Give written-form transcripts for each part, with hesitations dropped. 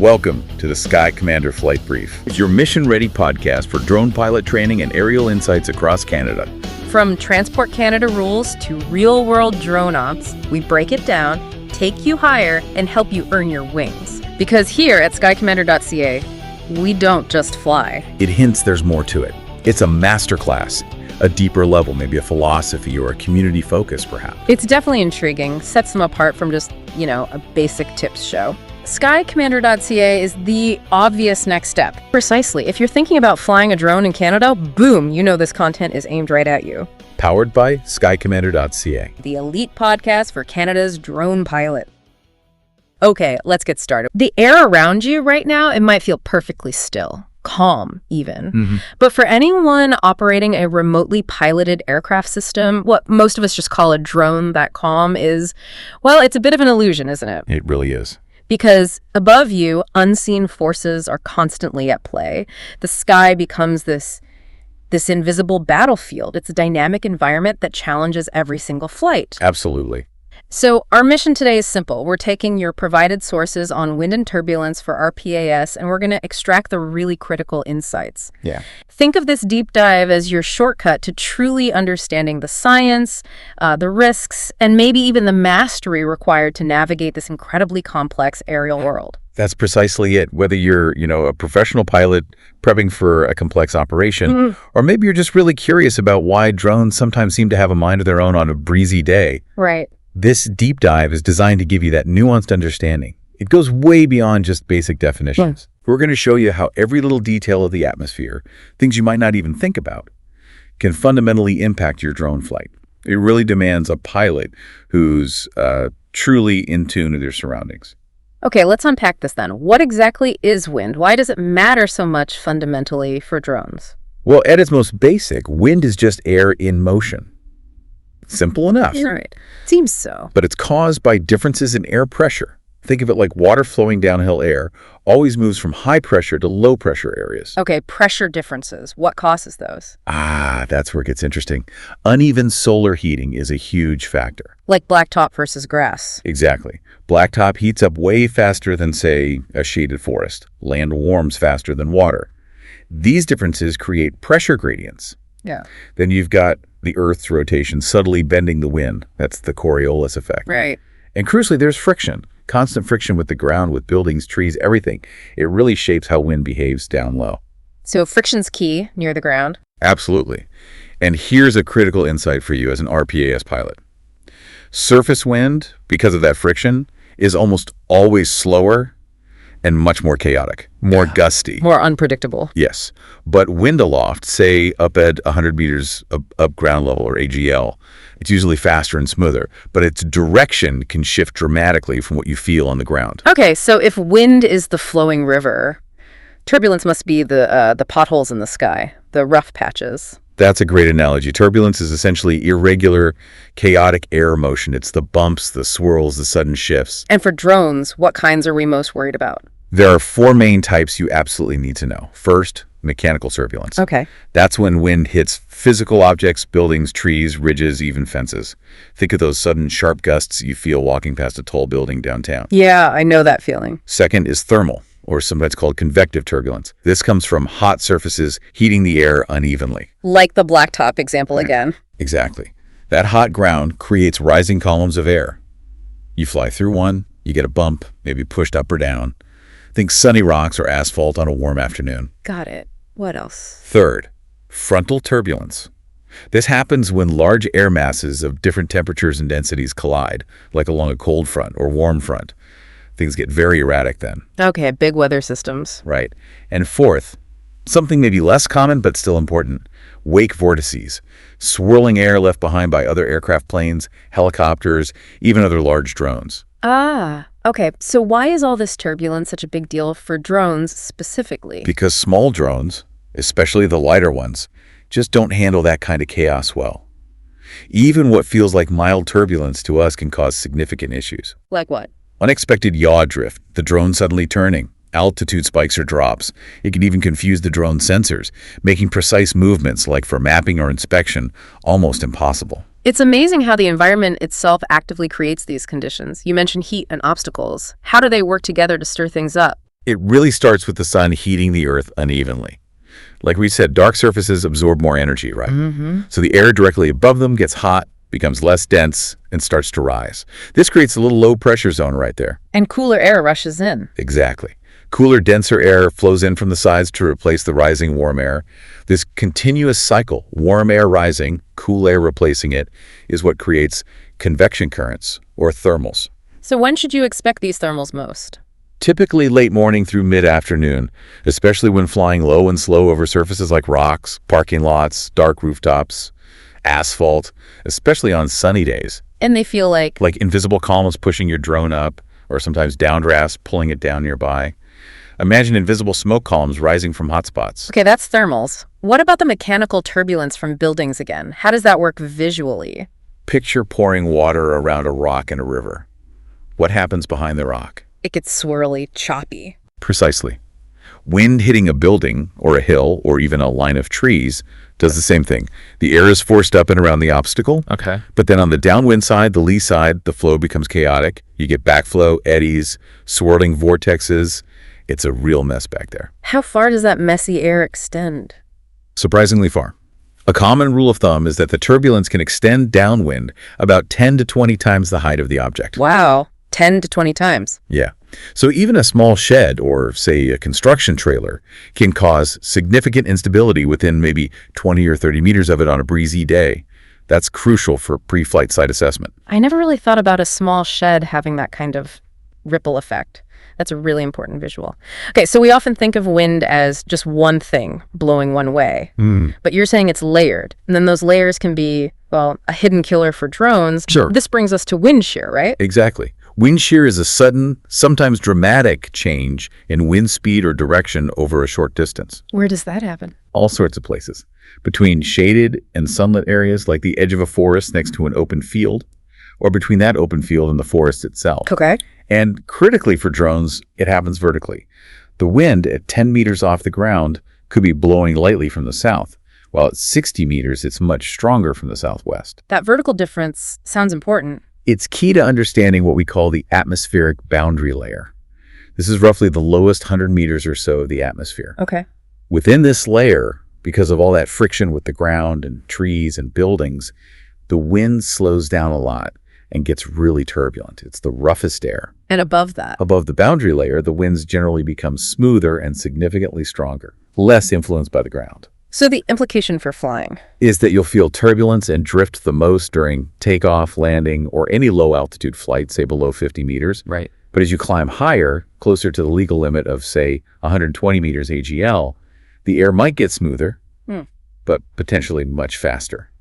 Welcome to the Sky Commander Flight Brief. It's your mission-ready podcast for drone pilot training and aerial insights across Canada. From Transport Canada rules to real-world drone ops, we break it down, take you higher, and help you earn your wings. Because here at skycommander.ca, we don't just fly. It hints there's more to it. It's a masterclass, a deeper level, maybe a philosophy or a community focus, perhaps. It's definitely intriguing, sets them apart from just, a basic tips show. Skycommander.ca is the obvious next step. Precisely. If you're thinking about flying a drone in Canada, boom, this content is aimed right at you. Powered by skycommander.ca. The elite podcast for Canada's drone pilot. Okay, let's get started. The air around you right now, it might feel perfectly still. Calm, even. But for anyone operating a remotely piloted aircraft system, what most of us just call a drone, that calm is, well, it's a bit of an illusion, isn't it? It really is. Because above you, unseen forces are constantly at play. The sky becomes this invisible battlefield. It's a dynamic environment that challenges every single flight. Absolutely. So our mission today is simple. We're taking your provided sources on wind and turbulence for RPAS, and we're going to extract the really critical insights. Yeah. Think of this deep dive as your shortcut to truly understanding the science, the risks, and maybe even the mastery required to navigate this incredibly complex aerial world. That's precisely it. Whether you're, a professional pilot prepping for a complex operation, or maybe you're just really curious about why drones sometimes seem to have a mind of their own on a breezy day. Right. This deep dive is designed to give you that nuanced understanding. It goes way beyond just basic definitions. We're going to show you how every little detail of the atmosphere, things you might not even think about, can fundamentally impact your drone flight. It really demands a pilot who's truly in tune with their surroundings. Okay, let's unpack this then. What exactly is wind? Why does it matter so much fundamentally for drones? Well, at its most basic, wind is just air in motion. Simple enough. Right. Seems so. But it's caused by differences in air pressure. Think of it like water flowing downhill air always moves from high pressure to low pressure areas. Okay, pressure differences. What causes those? That's where it gets interesting. Uneven solar heating is a huge factor. Like blacktop versus grass. Exactly. Blacktop heats up way faster than, say, a shaded forest. Land warms faster than water. These differences create pressure gradients. Yeah. Then you've got the Earth's rotation subtly bending the wind. That's the Coriolis effect. Right. And crucially, there's friction. Constant friction with the ground, with buildings, trees, everything. It really shapes how wind behaves down low. So friction's key near the ground? Absolutely. And here's a critical insight for you as an RPAS pilot. Surface wind, because of that friction, is almost always slower and much more chaotic, more gusty. More unpredictable. Yes. But wind aloft, say up at 100 meters up ground level or AGL, it's usually faster and smoother, but its direction can shift dramatically from what you feel on the ground. Okay, so if wind is the flowing river, turbulence must be the potholes in the sky, the rough patches. That's a great analogy. Turbulence is essentially irregular, chaotic air motion. It's the bumps, the swirls, the sudden shifts. And for drones, what kinds are we most worried about? There are four main types you absolutely need to know. First, mechanical turbulence. Okay. That's when wind hits physical objects, buildings, trees, ridges, even fences. Think of those sudden sharp gusts you feel walking past a tall building downtown. Yeah, I know that feeling. Second is thermal, or sometimes called convective turbulence. This comes from hot surfaces heating the air unevenly. Like the blacktop example again. Exactly. That hot ground creates rising columns of air. You fly through one, you get a bump, maybe pushed up or down. Think sunny rocks or asphalt on a warm afternoon. Got it. What else? Third, frontal turbulence. This happens when large air masses of different temperatures and densities collide, like along a cold front or warm front. Things get very erratic then. Okay, big weather systems. Right. And fourth, something maybe less common but still important, wake vortices. Swirling air left behind by other aircraft planes, helicopters, even other large drones. Okay. So why is all this turbulence such a big deal for drones specifically? Because small drones, especially the lighter ones, just don't handle that kind of chaos well. Even what feels like mild turbulence to us can cause significant issues. Like what? Unexpected yaw drift, the drone suddenly turning, altitude spikes or drops. It can even confuse the drone sensors, making precise movements, like for mapping or inspection, almost impossible. It's amazing how the environment itself actively creates these conditions. You mentioned heat and obstacles. How do they work together to stir things up? It really starts with the sun heating the Earth unevenly. Like we said, dark surfaces absorb more energy, right? So the air directly above them gets hot, becomes less dense, and starts to rise. This creates a little low-pressure zone right there. And cooler air rushes in. Exactly. Cooler, denser air flows in from the sides to replace the rising warm air. This continuous cycle, warm air rising, cool air replacing it, is what creates convection currents, or thermals. So when should you expect these thermals most? Typically late morning through mid-afternoon, especially when flying low and slow over surfaces like rocks, parking lots, dark rooftops, asphalt, especially on sunny days. And they feel like Invisible columns pushing your drone up, or sometimes downdrafts pulling it down nearby. Imagine invisible smoke columns rising from hotspots. Okay, that's thermals. What about the mechanical turbulence from buildings again? How does that work visually? Picture pouring water around a rock in a river. What happens behind the rock? It gets swirly, choppy. Precisely. Wind hitting a building, or a hill, or even a line of trees does the same thing. The air is forced up and around the obstacle. Okay. But then on the downwind side, the lee side, the flow becomes chaotic. You get backflow, eddies, swirling vortexes. It's a real mess back there. How far does that messy air extend? Surprisingly far. A common rule of thumb is that the turbulence can extend downwind about 10 to 20 times the height of the object. Wow, 10 to 20 times. Yeah. So even a small shed or, say, a construction trailer can cause significant instability within maybe 20 or 30 meters of it on a breezy day. That's crucial for pre-flight site assessment. I never really thought about a small shed having that kind of ripple effect. That's a really important visual. Okay, so we often think of wind as just one thing blowing one way, but you're saying it's layered. And then those layers can be, well, a hidden killer for drones. Sure. This brings us to wind shear, right? Exactly. Wind shear is a sudden, sometimes dramatic change in wind speed or direction over a short distance. Where does that happen? All sorts of places. Between shaded and sunlit areas like the edge of a forest next to an open field, or between that open field and the forest itself. Okay. And critically for drones, it happens vertically. The wind at 10 meters off the ground could be blowing lightly from the south, while at 60 meters, it's much stronger from the southwest. That vertical difference sounds important. It's key to understanding what we call the atmospheric boundary layer. This is roughly the lowest 100 meters or so of the atmosphere. Okay. Within this layer, because of all that friction with the ground and trees and buildings, the wind slows down a lot and gets really turbulent. It's the roughest air. And above that? Above the boundary layer, the winds generally become smoother and significantly stronger, less influenced by the ground. So the implication for flying is that you'll feel turbulence and drift the most during takeoff, landing, or any low-altitude flight, say below 50 meters. Right. But as you climb higher, closer to the legal limit of, say, 120 meters AGL, the air might get smoother, but potentially much faster.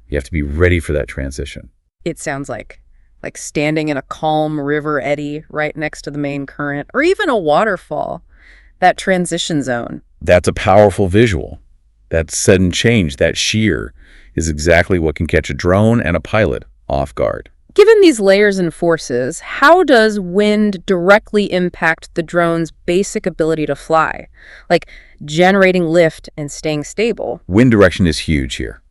You have to be ready for that transition. It sounds like standing in a calm river eddy right next to the main current, or even a waterfall, that transition zone. That's a powerful visual. That sudden change, that shear, is exactly what can catch a drone and a pilot off guard. Given these layers and forces, how does wind directly impact the drone's basic ability to fly? Like generating lift and staying stable? Wind direction is huge here.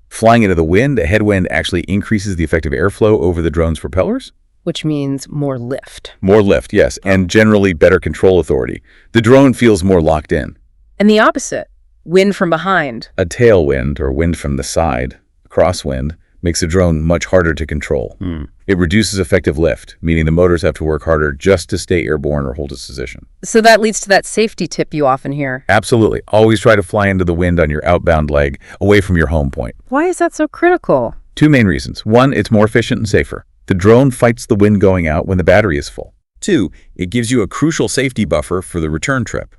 Flying into the wind, a headwind actually increases the effective airflow over the drone's propellers. Which means more lift. More lift, yes, and generally better control authority. The drone feels more locked in. And the opposite, wind from behind. A tailwind, or wind from the side, crosswind, makes a drone much harder to control. It reduces effective lift, meaning the motors have to work harder just to stay airborne or hold its position. So that leads to that safety tip you often hear. Absolutely. Always try to fly into the wind on your outbound leg, away from your home point. Why is that so critical? Two main reasons. One, it's more efficient and safer. The drone fights the wind going out when the battery is full. Two, it gives you a crucial safety buffer for the return trip.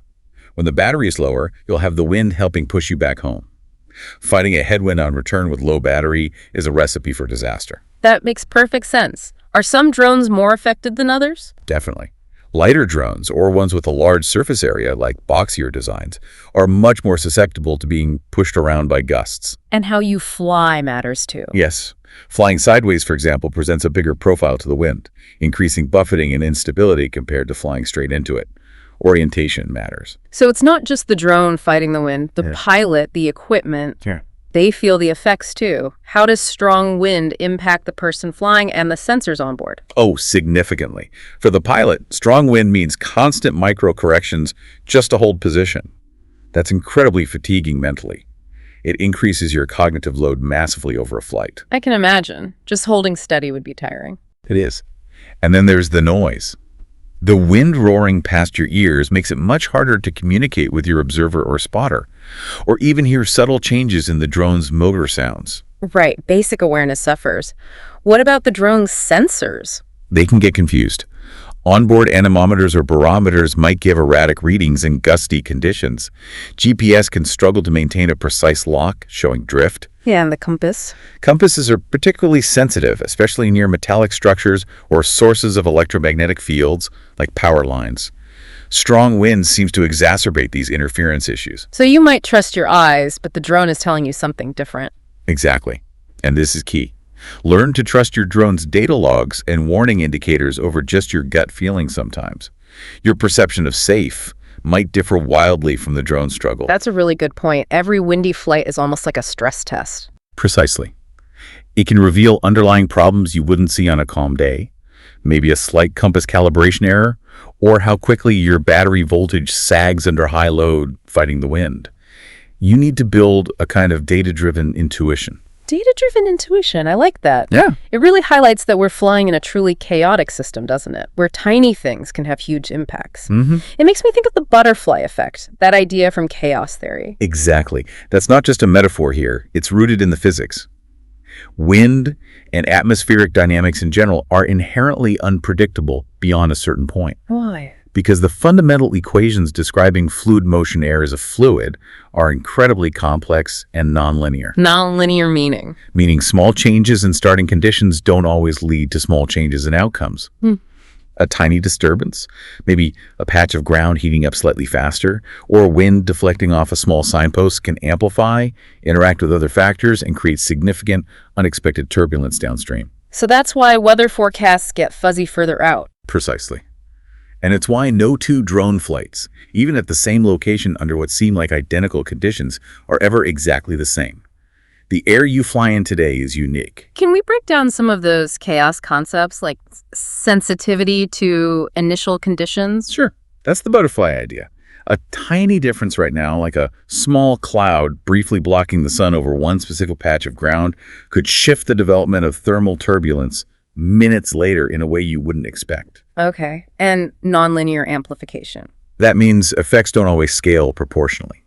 When the battery is lower, you'll have the wind helping push you back home. Fighting a headwind on return with low battery is a recipe for disaster. That makes perfect sense. Are some drones more affected than others? Definitely. Lighter drones, or ones with a large surface area like boxier designs, are much more susceptible to being pushed around by gusts. And how you fly matters too. Yes. Flying sideways, for example, presents a bigger profile to the wind, increasing buffeting and instability compared to flying straight into it. Orientation matters. So it's not just the drone fighting the wind, the pilot, the equipment. They feel the effects too. How does strong wind impact the person flying and the sensors on board? Oh, significantly. For the pilot, strong wind means constant micro corrections just to hold position. That's incredibly fatiguing mentally. It increases your cognitive load massively over a flight. I can imagine. Just holding steady would be tiring. It is. And then there's the noise. The wind roaring past your ears makes it much harder to communicate with your observer or spotter, or even hear subtle changes in the drone's motor sounds. Right, basic awareness suffers. What about the drone's sensors? They can get confused. Onboard anemometers or barometers might give erratic readings in gusty conditions. GPS can struggle to maintain a precise lock, showing drift. Yeah, and the compass? Compasses are particularly sensitive, especially near metallic structures or sources of electromagnetic fields, like power lines. Strong winds seems to exacerbate these interference issues. So you might trust your eyes, but the drone is telling you something different. Exactly. And this is key. Learn to trust your drone's data logs and warning indicators over just your gut feeling sometimes. Your perception of safe might differ wildly from the drone struggle. That's a really good point. Every windy flight is almost like a stress test. Precisely. It can reveal underlying problems you wouldn't see on a calm day, maybe a slight compass calibration error, or how quickly your battery voltage sags under high load fighting the wind. You need to build a kind of data-driven intuition. Data-driven intuition, I like that. Yeah. It really highlights that we're flying in a truly chaotic system, doesn't it? Where tiny things can have huge impacts. It makes me think of the butterfly effect, that idea from chaos theory. Exactly. That's not just a metaphor here. It's rooted in the physics. Wind and atmospheric dynamics in general are inherently unpredictable beyond a certain point. Why? Because the fundamental equations describing fluid motion air as a fluid are incredibly complex and nonlinear. Nonlinear meaning? Meaning small changes in starting conditions don't always lead to small changes in outcomes. A tiny disturbance, maybe a patch of ground heating up slightly faster, or wind deflecting off a small signpost can amplify, interact with other factors, and create significant, unexpected turbulence downstream. So that's why weather forecasts get fuzzy further out. Precisely. And it's why no two drone flights, even at the same location under what seem like identical conditions, are ever exactly the same. The air you fly in today is unique. Can we break down some of those chaos concepts, like sensitivity to initial conditions? Sure. That's the butterfly idea. A tiny difference right now, like a small cloud briefly blocking the sun over one specific patch of ground, could shift the development of thermal turbulence minutes later in a way you wouldn't expect. Okay. And nonlinear amplification. That means effects don't always scale proportionally.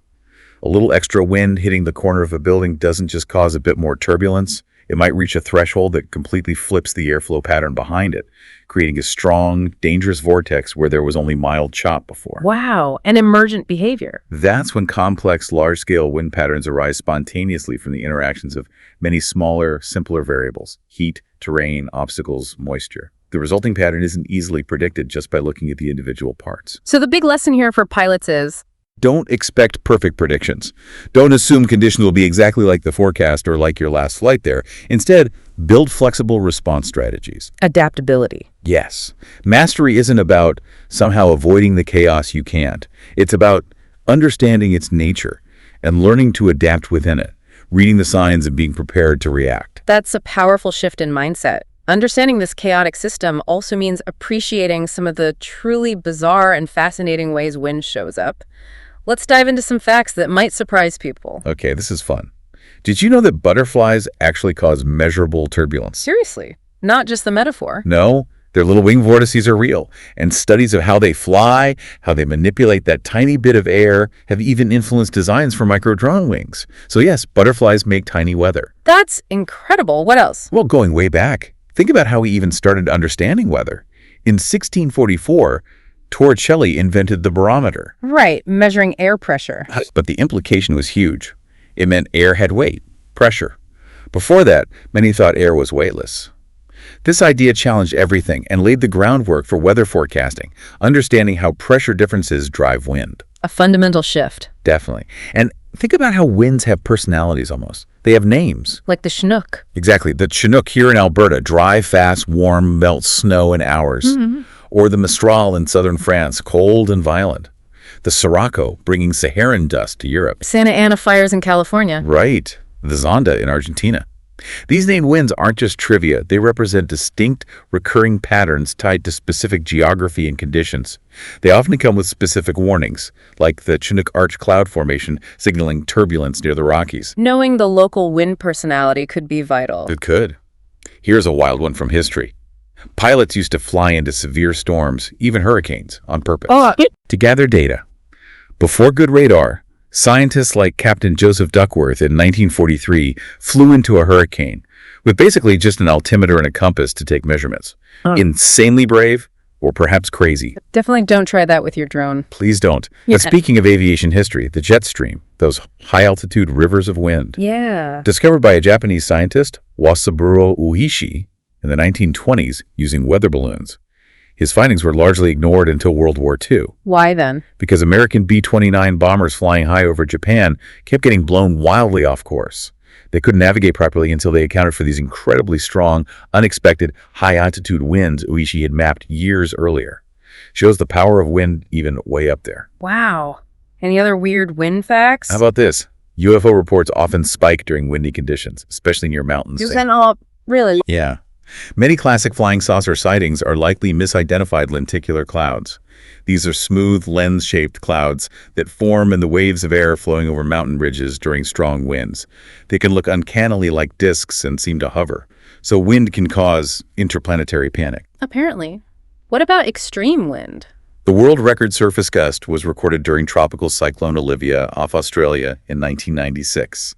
A little extra wind hitting the corner of a building doesn't just cause a bit more turbulence. It might reach a threshold that completely flips the airflow pattern behind it, creating a strong, dangerous vortex where there was only mild chop before. Wow, an emergent behavior. That's when complex, large-scale wind patterns arise spontaneously from the interactions of many smaller, simpler variables: heat, terrain, obstacles, moisture. The resulting pattern isn't easily predicted just by looking at the individual parts. So the big lesson here for pilots is, don't expect perfect predictions. Don't assume conditions will be exactly like the forecast or like your last flight there. Instead, build flexible response strategies. adaptability. Yes. Mastery isn't about somehow avoiding the chaos you can't. It's about understanding its nature and learning to adapt within it, reading the signs and being prepared to react. That's a powerful shift in mindset. Understanding this chaotic system also means appreciating some of the truly bizarre and fascinating ways wind shows up. Let's dive into some facts that might surprise people. Okay, this is fun. Did you know that butterflies actually cause measurable turbulence? Seriously, not just the metaphor. No, their little wing vortices are real, and studies of how they fly, how they manipulate that tiny bit of air, have even influenced designs for micro-drone wings. So yes, butterflies make tiny weather. That's incredible. What else? Well, going way back, think about how we even started understanding weather. In 1644, Torricelli invented the barometer. Right, measuring air pressure. But the implication was huge. It meant air had weight, pressure. Before that, many thought air was weightless. This idea challenged everything and laid the groundwork for weather forecasting, understanding how pressure differences drive wind. A fundamental shift. Definitely. And think about how winds have personalities almost. They have names. Like the Chinook. Exactly. The Chinook here in Alberta, dry, fast, warm, melts snow in hours. Or the Mistral in southern France, cold and violent. The Sirocco, bringing Saharan dust to Europe. Santa Ana fires in California. Right. the Zonda in Argentina. These named winds aren't just trivia. They represent distinct, recurring patterns tied to specific geography and conditions. They often come with specific warnings, like the Chinook Arch cloud formation signaling turbulence near the Rockies. Knowing the local wind personality could be vital. It could. Here's a wild one from history. Pilots used to fly into severe storms, even hurricanes, on purpose, to gather data. Before good radar, scientists like Captain Joseph Duckworth in 1943 flew into a hurricane with basically just an altimeter and a compass to take measurements. Insanely brave, or perhaps crazy. Definitely don't try that with your drone. Please don't. And speaking of aviation history, the jet stream, those high-altitude rivers of wind. Yeah. Discovered by a Japanese scientist, Wasaburo Uishi, in the 1920s using weather balloons. His findings were largely ignored until World War II. Why then? Because American B-29 bombers flying high over Japan kept getting blown wildly off course. They couldn't navigate properly until they accounted for these incredibly strong, unexpected, high-altitude winds Uishi had mapped years earlier. Shows the power of wind even way up there. Wow. Any other weird wind facts? How about this? UFO reports often spike during windy conditions, especially near mountains. Really? Yeah. Many classic flying saucer sightings are likely misidentified lenticular clouds. These are smooth, lens-shaped clouds that form in the waves of air flowing over mountain ridges during strong winds. They can look uncannily like disks and seem to hover. So wind can cause interplanetary panic. Apparently. What about extreme wind? The world record surface gust was recorded during Tropical Cyclone Olivia off Australia in 1996.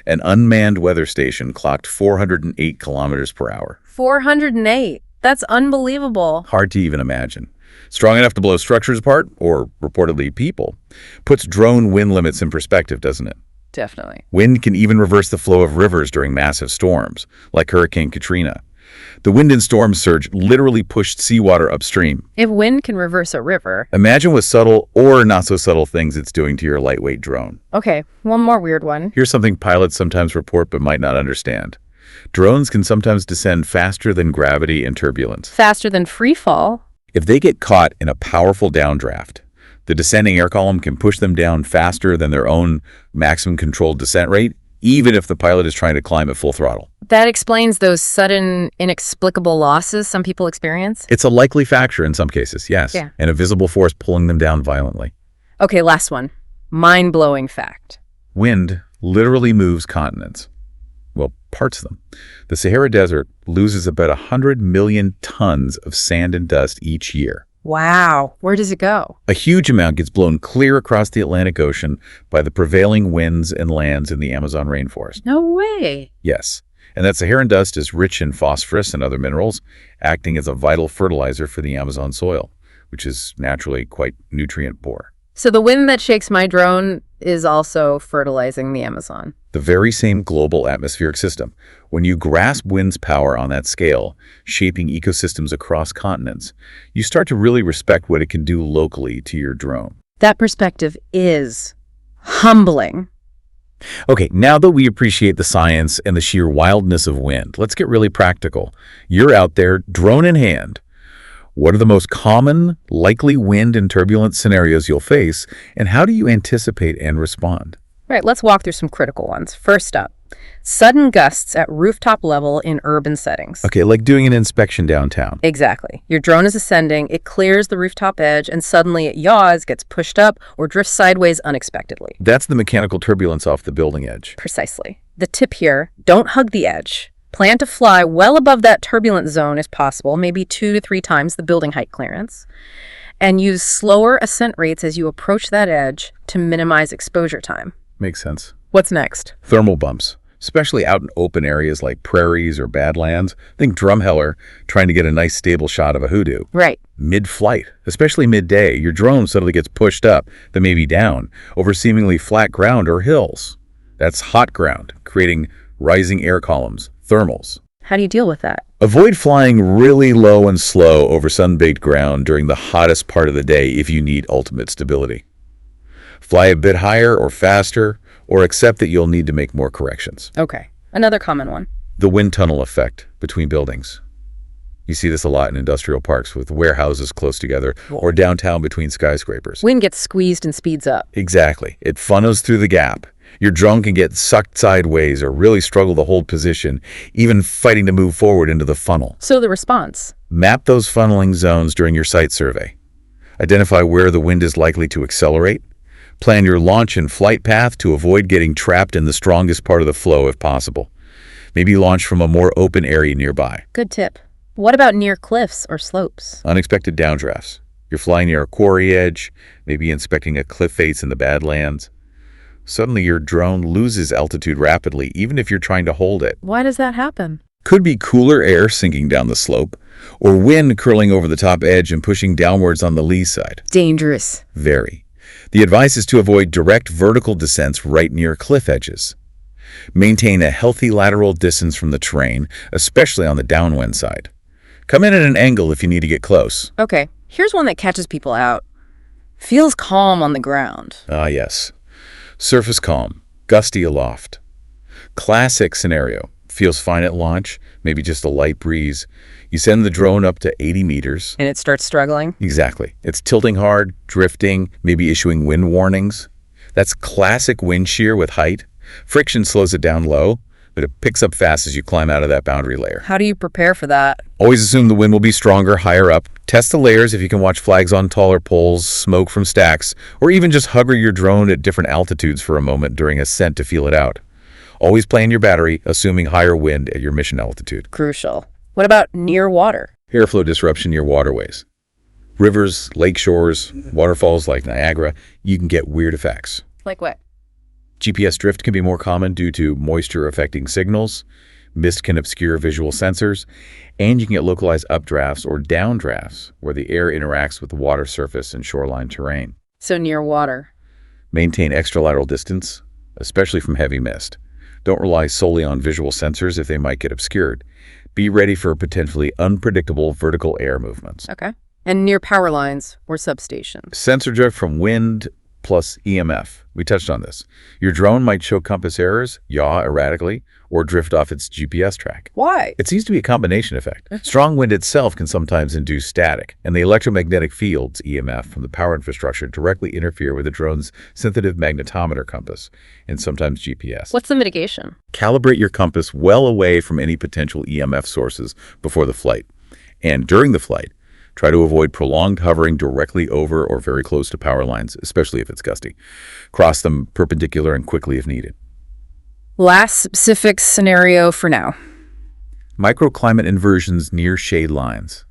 An unmanned weather station clocked 408 kilometers per hour. 408. That's unbelievable. Hard to even imagine. Strong enough to blow structures apart, or reportedly people. Puts drone wind limits in perspective, doesn't it? Definitely. Wind can even reverse the flow of rivers during massive storms, like Hurricane Katrina. The wind and storm surge literally pushed seawater upstream. If wind can reverse a river... Imagine what subtle or not so subtle things it's doing to your lightweight drone. Okay, one more weird one. Here's something pilots sometimes report but might not understand. Drones can sometimes descend faster than gravity and turbulence. Faster than free fall? If they get caught in a powerful downdraft, the descending air column can push them down faster than their own maximum controlled descent rate, even if the pilot is trying to climb at full throttle. That explains those sudden, inexplicable losses some people experience? It's a likely factor in some cases, yes. Yeah. And a visible force pulling them down violently. Okay, last one. Mind-blowing fact. Wind literally moves continents. Well, parts of them. The Sahara Desert loses about 100 million tons of sand and dust each year. Wow. Where does it go? A huge amount gets blown clear across the Atlantic Ocean by the prevailing winds and lands in the Amazon rainforest. No way. Yes. And that Saharan dust is rich in phosphorus and other minerals, acting as a vital fertilizer for the Amazon soil, which is naturally quite nutrient poor. So the wind that shakes my drone is also fertilizing the Amazon. The very same global atmospheric system. When you grasp wind's power on that scale, shaping ecosystems across continents, you start to really respect what it can do locally to your drone. That perspective is humbling. Okay, now that we appreciate the science and the sheer wildness of wind, let's get really practical. You're out there, drone in hand. What are the most common, likely wind and turbulence scenarios you'll face, and how do you anticipate and respond? Right, let's walk through some critical ones. First up, sudden gusts at rooftop level in urban settings. Okay, like doing an inspection downtown. Exactly. Your drone is ascending, it clears the rooftop edge, and suddenly it yaws, gets pushed up, or drifts sideways unexpectedly. That's the mechanical turbulence off the building edge. Precisely. The tip here, don't hug the edge. Plan to fly well above that turbulent zone as possible, maybe 2 to 3 times the building height clearance, and use slower ascent rates as you approach that edge to minimize exposure time. Makes sense. What's next? Thermal bumps, especially out in open areas like prairies or badlands. Think drumheller trying to get a nice stable shot of a hoodoo. Right. Mid-flight, especially midday, your drone suddenly gets pushed up, then maybe down, over seemingly flat ground or hills. That's hot ground, creating rising air columns, thermals. How do you deal with that? Avoid flying really low and slow over sun-baked ground during the hottest part of the day if you need ultimate stability. Fly a bit higher or faster, or accept that you'll need to make more corrections. Okay. Another common one. The wind tunnel effect between buildings. You see this a lot in industrial parks with warehouses close together or downtown between skyscrapers. Wind gets squeezed and speeds up. Exactly. It funnels through the gap, Your drone can get sucked sideways or really struggle to hold position, even fighting to move forward into the funnel. So the response? Map those funneling zones during your site survey. Identify where the wind is likely to accelerate. Plan your launch and flight path to avoid getting trapped in the strongest part of the flow if possible. Maybe launch from a more open area nearby. Good tip. What about near cliffs or slopes? Unexpected downdrafts. You're flying near a quarry edge, maybe inspecting a cliff face in the Badlands. Suddenly your drone loses altitude rapidly, even if you're trying to hold it. Why does that happen? Could be cooler air sinking down the slope, or wind curling over the top edge and pushing downwards on the lee side. Dangerous. Very. The advice is to avoid direct vertical descents right near cliff edges. Maintain a healthy lateral distance from the terrain, especially on the downwind side. Come in at an angle if you need to get close. Okay, here's one that catches people out. Feels calm on the ground. Ah, yes. Surface calm, gusty aloft. Classic scenario. Feels fine at launch, maybe just a light breeze. You send the drone up to 80 meters. And it starts struggling? Exactly. It's tilting hard, drifting, maybe issuing wind warnings. That's classic wind shear with height. Friction slows it down low, but it picks up fast as you climb out of that boundary layer. How do you prepare for that? Always assume the wind will be stronger higher up. Test the layers if you can watch flags on taller poles, smoke from stacks, or even just hover your drone at different altitudes for a moment during ascent to feel it out. Always plan your battery, assuming higher wind at your mission altitude. Crucial. What about near water? Airflow disruption near waterways. Rivers, lake shores, waterfalls like Niagara, you can get weird effects. Like what? GPS drift can be more common due to moisture affecting signals. Mist can obscure visual sensors, and you can get localized updrafts or downdrafts where the air interacts with the water surface and shoreline terrain. So near water. Maintain extra lateral distance, especially from heavy mist. Don't rely solely on visual sensors if they might get obscured. Be ready for potentially unpredictable vertical air movements. Okay. And near power lines or substations. Sensor drift from wind plus EMF. We touched on this. Your drone might show compass errors, yaw erratically, or drift off its GPS track. Why? It seems to be a combination effect. Strong wind itself can sometimes induce static, and the electromagnetic fields, EMF, from the power infrastructure directly interfere with the drone's sensitive magnetometer compass, and sometimes GPS. What's the mitigation? Calibrate your compass well away from any potential EMF sources before the flight. And during the flight, try to avoid prolonged hovering directly over or very close to power lines, especially if it's gusty. Cross them perpendicular and quickly if needed. Last specific scenario for now. Microclimate inversions near shade lines.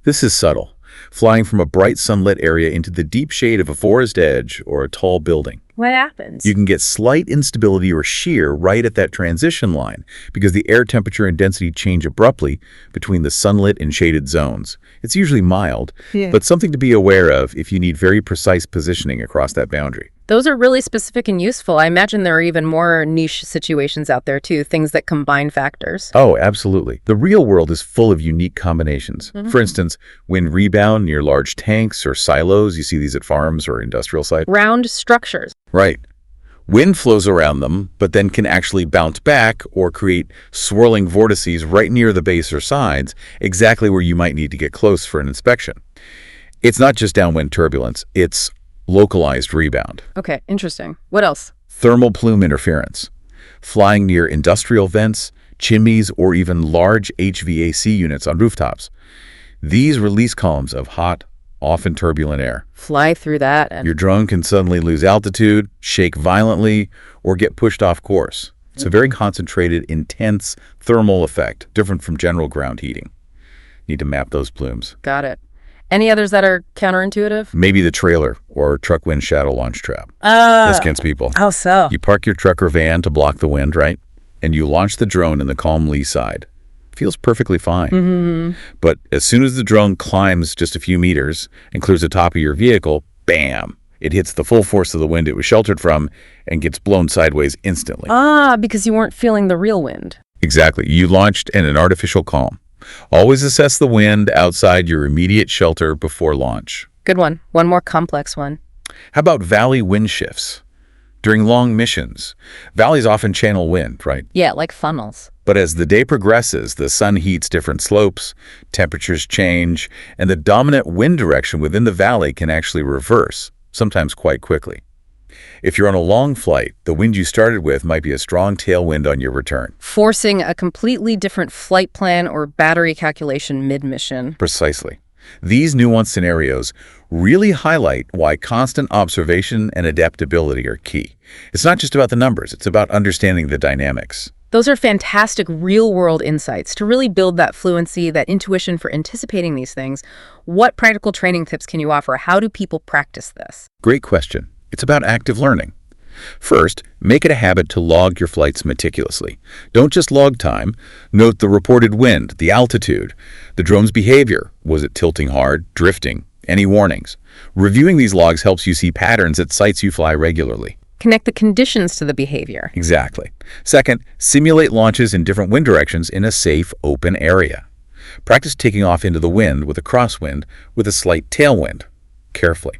This is subtle, flying from a bright sunlit area into the deep shade of a forest edge or a tall building. What happens? You can get slight instability or shear right at that transition line because the air temperature and density change abruptly between the sunlit and shaded zones. It's usually mild, but something to be aware of if you need very precise positioning across that boundary. Those are really specific and useful. I imagine there are even more niche situations out there too, things that combine factors. Oh, absolutely. The real world is full of unique combinations. For instance, wind rebound near large tanks or silos. You see these at farms or industrial sites. Round structures. Right. Wind flows around them, but then can actually bounce back or create swirling vortices right near the base or sides, exactly where you might need to get close for an inspection. It's not just downwind turbulence, it's localized rebound. Okay, interesting. What else? Thermal plume interference. Flying near industrial vents, chimneys, or even large HVAC units on rooftops. These release columns of hot, often turbulent air. Fly through that and... Your drone can suddenly lose altitude, shake violently, or get pushed off course. It's a very concentrated, intense thermal effect, different from general ground heating. Need to map those plumes. Got it. Any others that are counterintuitive? Maybe the trailer or truck wind shadow launch trap. This gets people. How so? You park your truck or van to block the wind, right? And you launch the drone in the calm lee side. Feels perfectly fine. But as soon as the drone climbs just a few meters and clears the top of your vehicle, bam! It hits the full force of the wind it was sheltered from and gets blown sideways instantly. Because you weren't feeling the real wind. Exactly. You launched in an artificial calm. Always assess the wind outside your immediate shelter before launch. Good one. One more complex one. How about valley wind shifts? During long missions, valleys often channel wind, right? Yeah, like funnels. But as the day progresses, the sun heats different slopes, temperatures change, and the dominant wind direction within the valley can actually reverse, sometimes quite quickly. If you're on a long flight, the wind you started with might be a strong tailwind on your return. Forcing a completely different flight plan or battery calculation mid-mission. Precisely. These nuanced scenarios really highlight why constant observation and adaptability are key. It's not just about the numbers, it's about understanding the dynamics. Those are fantastic real-world insights to really build that fluency, that intuition for anticipating these things. What practical training tips can you offer? How do people practice this? Great question. It's about active learning. First, make it a habit to log your flights meticulously. Don't just log time. Note the reported wind, the altitude, the drone's behavior. Was it tilting hard, drifting? Any warnings? Reviewing these logs helps you see patterns at sites you fly regularly. Connect the conditions to the behavior. Exactly. Second, simulate launches in different wind directions in a safe, open area. Practice taking off into the wind with a crosswind with a slight tailwind, carefully.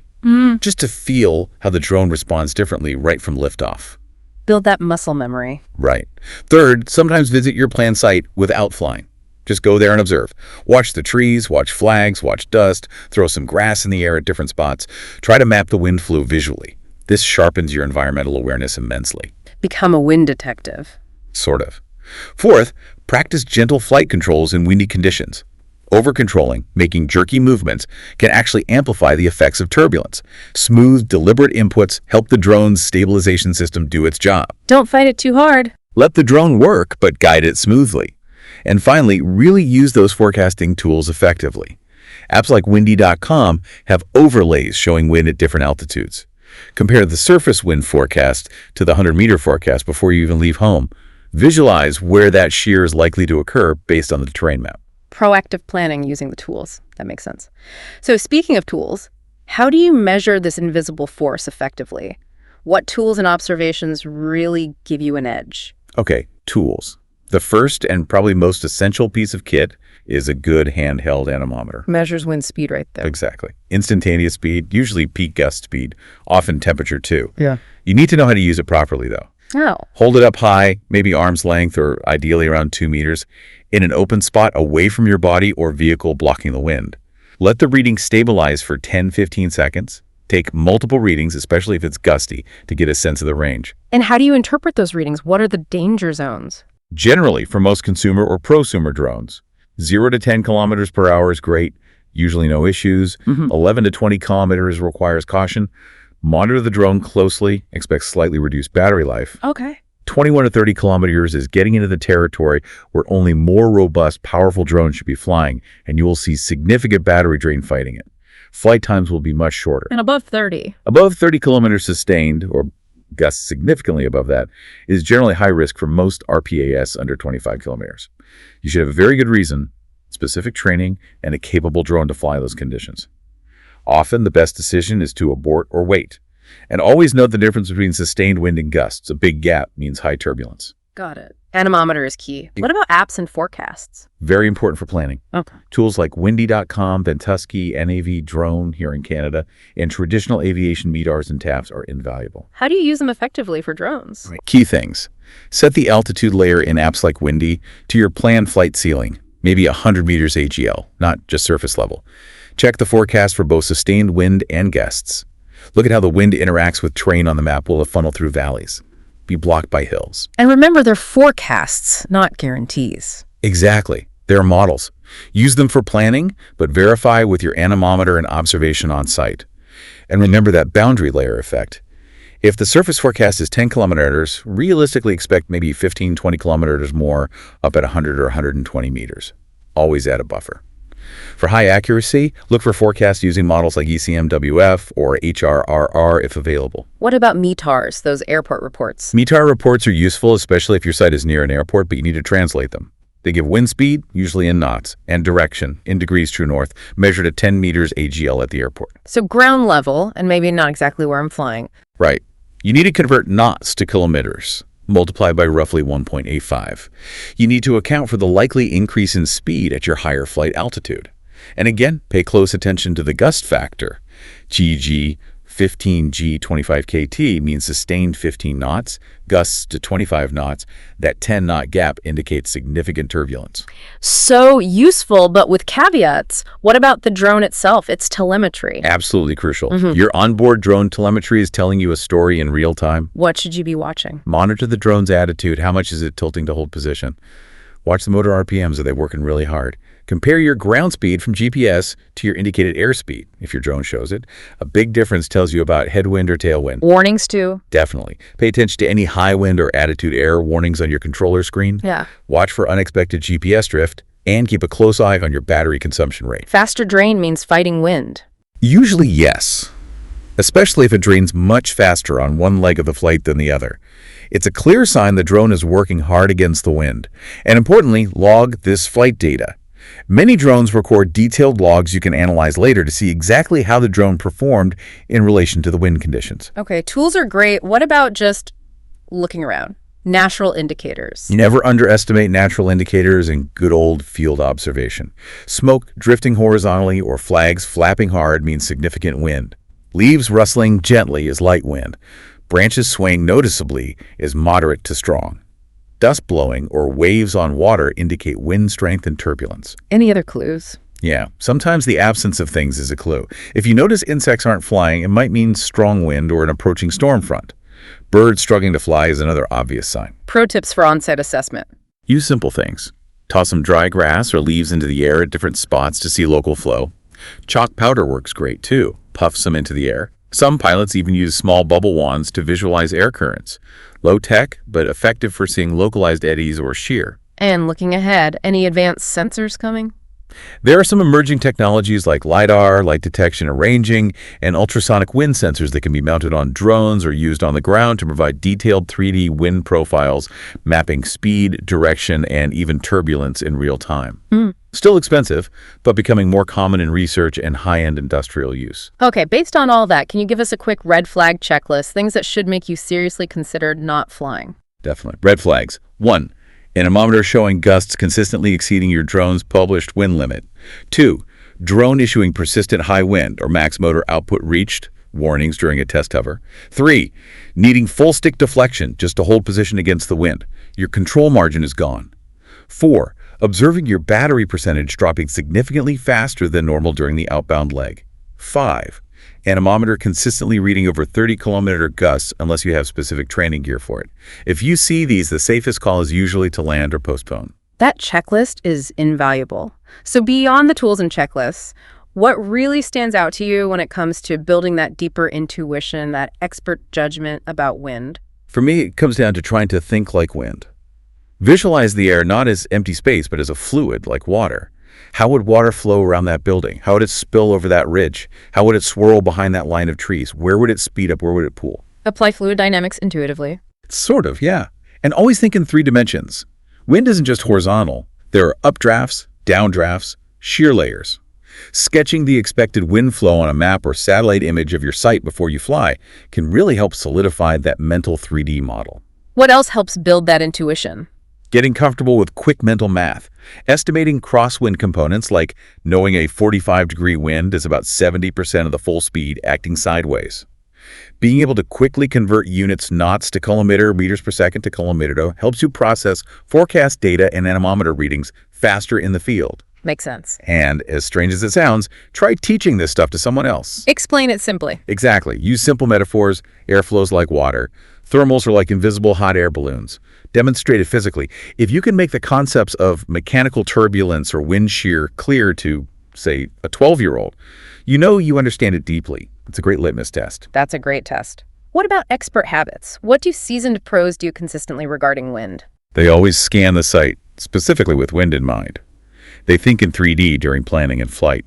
Just to feel how the drone responds differently right from liftoff. Build that muscle memory. Right. Third, sometimes visit your planned site without flying. Just go there and observe. Watch the trees, watch flags, watch dust, throw some grass in the air at different spots. Try to map the wind flow visually. This sharpens your environmental awareness immensely. Become a wind detective. Sort of. Fourth, practice gentle flight controls in windy conditions. Over-controlling, making jerky movements, can actually amplify the effects of turbulence. Smooth, deliberate inputs help the drone's stabilization system do its job. Don't fight it too hard. Let the drone work, but guide it smoothly. And finally, really use those forecasting tools effectively. Apps like windy.com have overlays showing wind at different altitudes. Compare the surface wind forecast to the 100-meter forecast before you even leave home. Visualize where that shear is likely to occur based on the terrain map. Proactive planning using the tools. That makes sense. So speaking of tools, how do you measure this invisible force effectively? What tools and observations really give you an edge? Okay, tools. The first and probably most essential piece of kit is a good handheld anemometer. Measures wind speed right there. Exactly. Instantaneous speed, usually peak gust speed, often temperature too. Yeah. You need to know how to use it properly though. Oh. Hold it up high, maybe arm's length or ideally around 2 meters, in an open spot away from your body or vehicle blocking the wind. Let the reading stabilize for 10-15 seconds. Take multiple readings, especially if it's gusty, to get a sense of the range. And how do you interpret those readings? What are the danger zones? Generally, for most consumer or prosumer drones, 0 to 10 kilometers per hour is great, usually no issues. 11 to 20 kilometers requires caution. Monitor the drone closely, expect slightly reduced battery life. Okay. 21 to 30 kilometers is getting into the territory where only more robust, powerful drones should be flying, and you will see significant battery drain fighting it. Flight times will be much shorter. And above 30? Above 30 kilometers sustained, or gusts significantly above that, is generally high risk for most RPAS under 25 kilometers. You should have a very good reason, specific training, and a capable drone to fly those conditions. Often, the best decision is to abort or wait. And always note the difference between sustained wind and gusts. A big gap means high turbulence. Got it. Anemometer is key. What about apps and forecasts? Very important for planning. Okay. Tools like windy.com, Ventusky, NAV Drone here in Canada, and traditional aviation MEDARs and TAFs are invaluable. How do you use them effectively for drones? Key things. Set the altitude layer in apps like Windy to your planned flight ceiling, maybe 100 meters AGL, not just surface level. Check the forecast for both sustained wind and gusts. Look at how the wind interacts with terrain on the map. Will it funnel through valleys? Be blocked by hills? And remember, they're forecasts, not guarantees. Exactly. They're models. Use them for planning, but verify with your anemometer and observation on site. And remember that boundary layer effect. If the surface forecast is 10 kilometers, realistically expect maybe 15-20 kilometers more up at 100 or 120 meters. Always add a buffer. For high accuracy, look for forecasts using models like ECMWF or HRRR if available. What about METARs, those airport reports? METAR reports are useful, especially if your site is near an airport, but you need to translate them. They give wind speed, usually in knots, and direction, in degrees true north, measured at 10 meters AGL at the airport. So ground level, and maybe not exactly where I'm flying. Right. You need to convert knots to kilometers, multiplied by roughly 1.85. You need to account for the likely increase in speed at your higher flight altitude. And again, pay close attention to the gust factor, GG 15G 25KT means sustained 15 knots, gusts to 25 knots. That 10-knot gap indicates significant turbulence. So useful, but with caveats. What about the drone itself, its telemetry? Absolutely crucial. Your onboard drone telemetry is telling you a story in real time. What should you be watching? Monitor the drone's attitude. How much is it tilting to hold position? Watch the motor RPMs. Are they working really hard? Compare your ground speed from GPS to your indicated airspeed, if your drone shows it. A big difference tells you about headwind or tailwind. Warnings too? Definitely. Pay attention to any high wind or attitude error warnings on your controller screen. Yeah. Watch for unexpected GPS drift and keep a close eye on your battery consumption rate. Faster drain means fighting wind. Usually, yes. Especially if it drains much faster on one leg of the flight than the other. It's a clear sign the drone is working hard against the wind. And importantly, log this flight data. Many drones record detailed logs you can analyze later to see exactly how the drone performed in relation to the wind conditions. Okay, tools are great. What about just looking around? Natural indicators. Never underestimate natural indicators in good old field observation. Smoke drifting horizontally or flags flapping hard means significant wind. Leaves rustling gently is light wind. Branches swaying noticeably is moderate to strong. Dust blowing or waves on water indicate wind strength and turbulence. Any other clues? Yeah, sometimes the absence of things is a clue. If you notice insects aren't flying, it might mean strong wind or an approaching storm front. Birds struggling to fly is another obvious sign. Pro tips for on-site assessment. Use simple things. Toss some dry grass or leaves into the air at different spots to see local flow. Chalk powder works great too. Puff some into the air. Some pilots even use small bubble wands to visualize air currents. Low tech, but effective for seeing localized eddies or shear. And looking ahead, any advanced sensors coming? There are some emerging technologies like LiDAR, light detection and ranging, and ultrasonic wind sensors that can be mounted on drones or used on the ground to provide detailed 3D wind profiles, mapping speed, direction, and even turbulence in real time. Still expensive, but becoming more common in research and high-end industrial use. Okay, based on all that, can you give us a quick red flag checklist, things that should make you seriously consider not flying? Definitely. Red flags. 1. Anemometer showing gusts consistently exceeding your drone's published wind limit. 2. Drone issuing persistent high wind or max motor output reached, warnings during a test hover. 3. Needing full stick deflection just to hold position against the wind. Your control margin is gone. 4. Observing your battery percentage dropping significantly faster than normal during the outbound leg. 5. Anemometer consistently reading over 30-kilometer gusts unless you have specific training gear for it. If you see these, the safest call is usually to land or postpone. That checklist is invaluable. So beyond the tools and checklists, what really stands out to you when it comes to building that deeper intuition, that expert judgment about wind? For me, it comes down to trying to think like wind. Visualize the air not as empty space, but as a fluid like water. How would water flow around that building? How would it spill over that ridge? How would it swirl behind that line of trees? Where would it speed up? Where would it pool? Apply fluid dynamics intuitively. Sort of, yeah. And always think in 3 dimensions. Wind isn't just horizontal. There are updrafts, downdrafts, shear layers. Sketching the expected wind flow on a map or satellite image of your site before you fly can really help solidify that mental 3D model. What else helps build that intuition? Getting comfortable with quick mental math. Estimating crosswind components like knowing a 45-degree wind is about 70% of the full speed acting sideways. Being able to quickly convert units knots to kilometer, meters per second to kilometer helps you process forecast data and anemometer readings faster in the field. Makes sense. And as strange as it sounds, try teaching this stuff to someone else. Explain it simply. Exactly. Use simple metaphors. Air flows like water. Thermals are like invisible hot air balloons. Demonstrate it physically. If you can make the concepts of mechanical turbulence or wind shear clear to, say, a 12-year-old, you know you understand it deeply. It's a great litmus test. That's a great test. What about expert habits? What do seasoned pros do consistently regarding wind? They always scan the site, specifically with wind in mind. They think in 3D during planning and flight.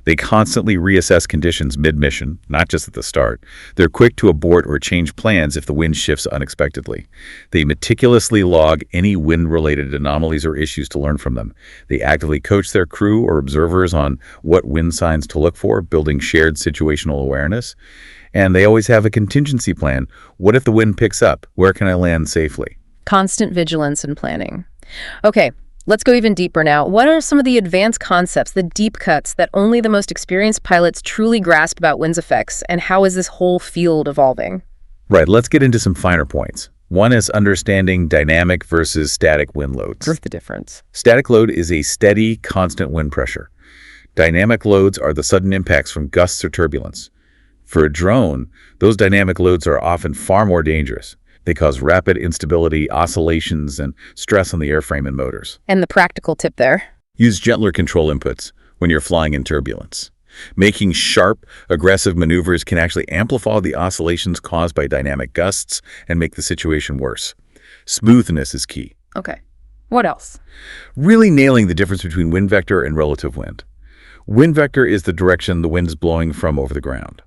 They constantly reassess conditions mid-mission, not just at the start. They're quick to abort or change plans if the wind shifts unexpectedly. They meticulously log any wind-related anomalies or issues to learn from them. They actively coach their crew or observers on what wind signs to look for, building shared situational awareness. And they always have a contingency plan. What if the wind picks up? Where can I land safely? Constant vigilance and planning. Okay, Let's go even deeper now. What are some of the advanced concepts, the deep cuts that only the most experienced pilots truly grasp about wind's effects, and how is this whole field evolving? Right, let's get into some finer points. One is understanding dynamic versus static wind loads. What's the difference? Static load is a steady, constant wind pressure. Dynamic loads are the sudden impacts from gusts or turbulence. For a drone, those dynamic loads are often far more dangerous. They cause rapid instability, oscillations, and stress on the airframe and motors. And the practical tip there? Use gentler control inputs when you're flying in turbulence. Making sharp, aggressive maneuvers can actually amplify the oscillations caused by dynamic gusts and make the situation worse. Smoothness is key. Okay. What else? Really nailing the difference between wind vector and relative wind. Wind vector is the direction the wind is blowing from over the ground.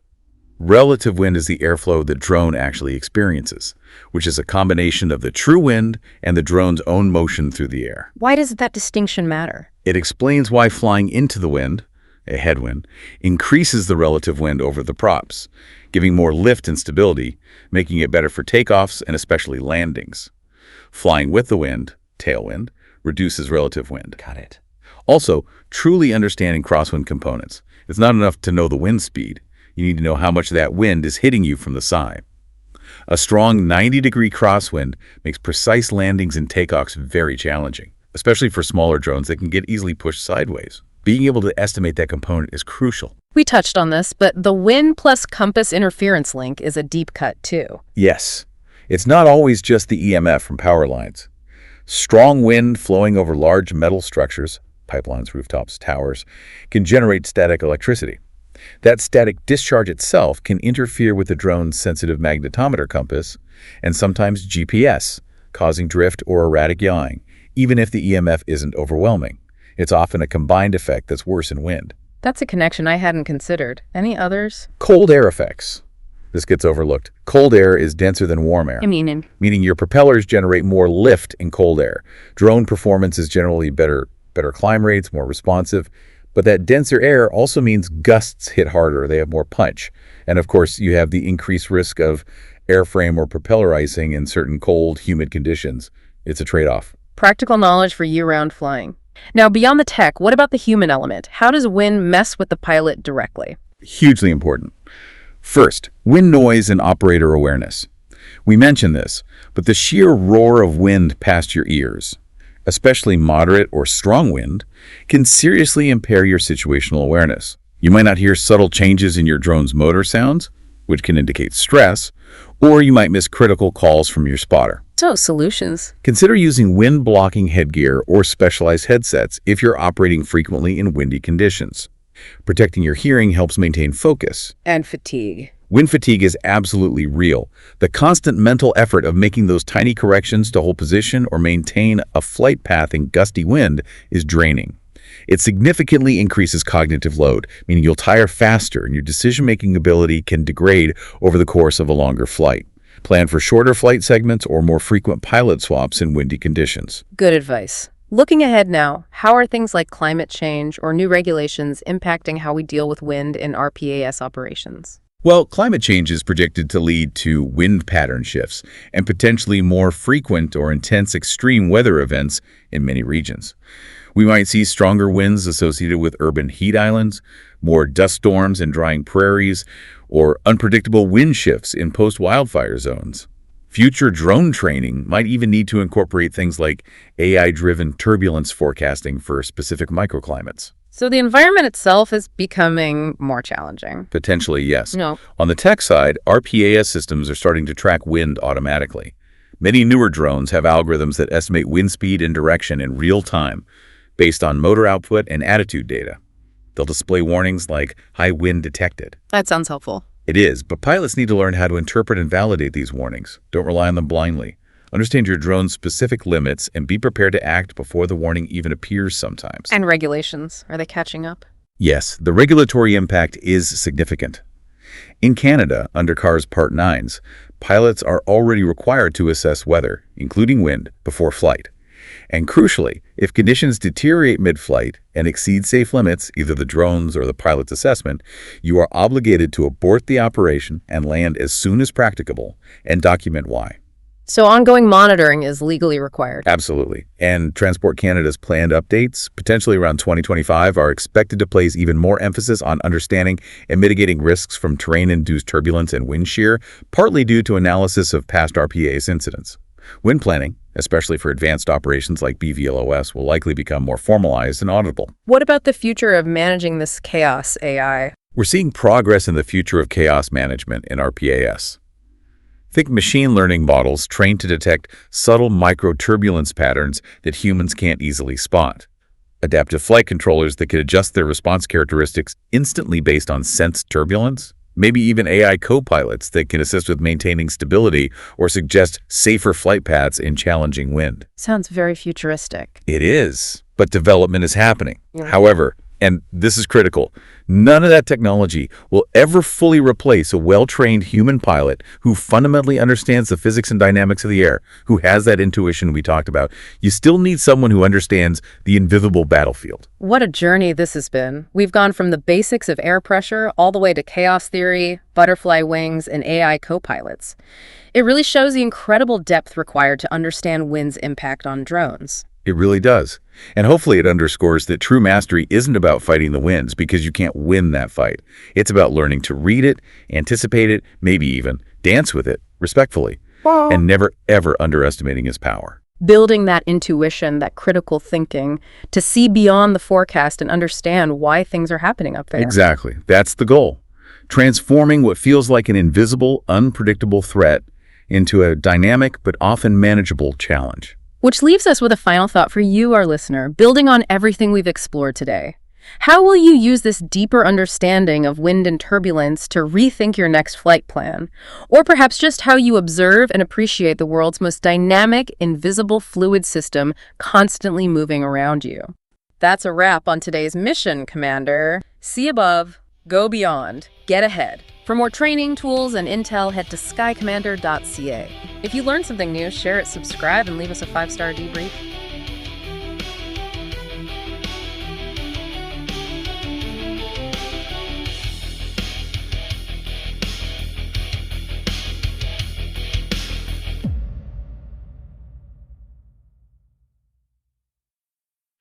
Relative wind is the airflow the drone actually experiences, which is a combination of the true wind and the drone's own motion through the air. Why does that distinction matter? It explains why flying into the wind, a headwind, increases the relative wind over the props, giving more lift and stability, making it better for takeoffs and especially landings. Flying with the wind, tailwind, reduces relative wind. Got it. Also, truly understanding crosswind components. It's not enough to know the wind speed. You need to know how much of that wind is hitting you from the side. A strong 90-degree crosswind makes precise landings and takeoffs very challenging, especially for smaller drones that can get easily pushed sideways. Being able to estimate that component is crucial. We touched on this, but the wind plus compass interference link is a deep cut too. Yes, it's not always just the EMF from power lines. Strong wind flowing over large metal structures, pipelines, rooftops, towers, can generate static electricity. That static discharge itself can interfere with the drone's sensitive magnetometer compass and sometimes GPS, causing drift or erratic yawing, even if the EMF isn't overwhelming. It's often a combined effect that's worse in wind. That's a connection I hadn't considered. Any others? Cold air effects. This gets overlooked. Cold air is denser than warm air, meaning your propellers generate more lift in cold air. Drone performance is generally better climb rates, more responsive. But that denser air also means gusts hit harder, they have more punch. And of course, you have the increased risk of airframe or propeller icing in certain cold, humid conditions. It's a trade-off. Practical knowledge for year-round flying. Now, beyond the tech, what about the human element? How does wind mess with the pilot directly? Hugely important. First, wind noise and operator awareness. We mentioned this, but the sheer roar of wind past your ears, especially moderate or strong wind, can seriously impair your situational awareness. You might not hear subtle changes in your drone's motor sounds, which can indicate stress, or you might miss critical calls from your spotter. So, solutions. Consider using wind-blocking headgear or specialized headsets if you're operating frequently in windy conditions. Protecting your hearing helps maintain focus. And fatigue. Wind fatigue is absolutely real. The constant mental effort of making those tiny corrections to hold position or maintain a flight path in gusty wind is draining. It significantly increases cognitive load, meaning you'll tire faster and your decision-making ability can degrade over the course of a longer flight. Plan for shorter flight segments or more frequent pilot swaps in windy conditions. Good advice. Looking ahead now, how are things like climate change or new regulations impacting how we deal with wind in RPAS operations? Well, climate change is predicted to lead to wind pattern shifts and potentially more frequent or intense extreme weather events in many regions. We might see stronger winds associated with urban heat islands, more dust storms and drying prairies, or unpredictable wind shifts in post-wildfire zones. Future drone training might even need to incorporate things like AI-driven turbulence forecasting for specific microclimates. So the environment itself is becoming more challenging. Potentially, yes. No. On the tech side, RPAS systems are starting to track wind automatically. Many newer drones have algorithms that estimate wind speed and direction in real time based on motor output and attitude data. They'll display warnings like high wind detected. That sounds helpful. It is, but pilots need to learn how to interpret and validate these warnings. Don't rely on them blindly. Understand your drone's specific limits and be prepared to act before the warning even appears sometimes. And regulations, are they catching up? Yes, the regulatory impact is significant. In Canada, under CARS Part 9s, pilots are already required to assess weather, including wind, before flight. And crucially, if conditions deteriorate mid-flight and exceed safe limits, either the drone's or the pilot's assessment, you are obligated to abort the operation and land as soon as practicable and document why. So ongoing monitoring is legally required. Absolutely. And Transport Canada's planned updates, potentially around 2025, are expected to place even more emphasis on understanding and mitigating risks from terrain-induced turbulence and wind shear, partly due to analysis of past RPAS incidents. Wind planning, especially for advanced operations like BVLOS, will likely become more formalized and auditable. What about the future of managing this chaos AI? We're seeing progress in the future of chaos management in RPAS. Think machine learning models trained to detect subtle micro-turbulence patterns that humans can't easily spot. Adaptive flight controllers that could adjust their response characteristics instantly based on sensed turbulence. Maybe even AI co-pilots that can assist with maintaining stability or suggest safer flight paths in challenging wind. Sounds very futuristic. It is, but development is happening. However, and this is critical, none of that technology will ever fully replace a well-trained human pilot who fundamentally understands the physics and dynamics of the air, who has that intuition we talked about. You still need someone who understands the invisible battlefield. What a journey this has been. We've gone from the basics of air pressure all the way to chaos theory, butterfly wings, and AI co-pilots. It really shows the incredible depth required to understand wind's impact on drones. It really does. And hopefully it underscores that true mastery isn't about fighting the winds because you can't win that fight. It's about learning to read it, anticipate it, maybe even dance with it respectfully, and never ever underestimating its power. Building that intuition, that critical thinking, to see beyond the forecast and understand why things are happening up there. Exactly. That's the goal. Transforming what feels like an invisible, unpredictable threat into a dynamic but often manageable challenge. Which leaves us with a final thought for you, our listener, building on everything we've explored today. How will you use this deeper understanding of wind and turbulence to rethink your next flight plan? Or perhaps just how you observe and appreciate the world's most dynamic, invisible fluid system constantly moving around you? That's a wrap on today's mission, Commander. See above, go beyond, get ahead. For more training, tools, and intel, head to skycommander.ca. If you learned something new, share it, subscribe, and leave us a 5-star debrief.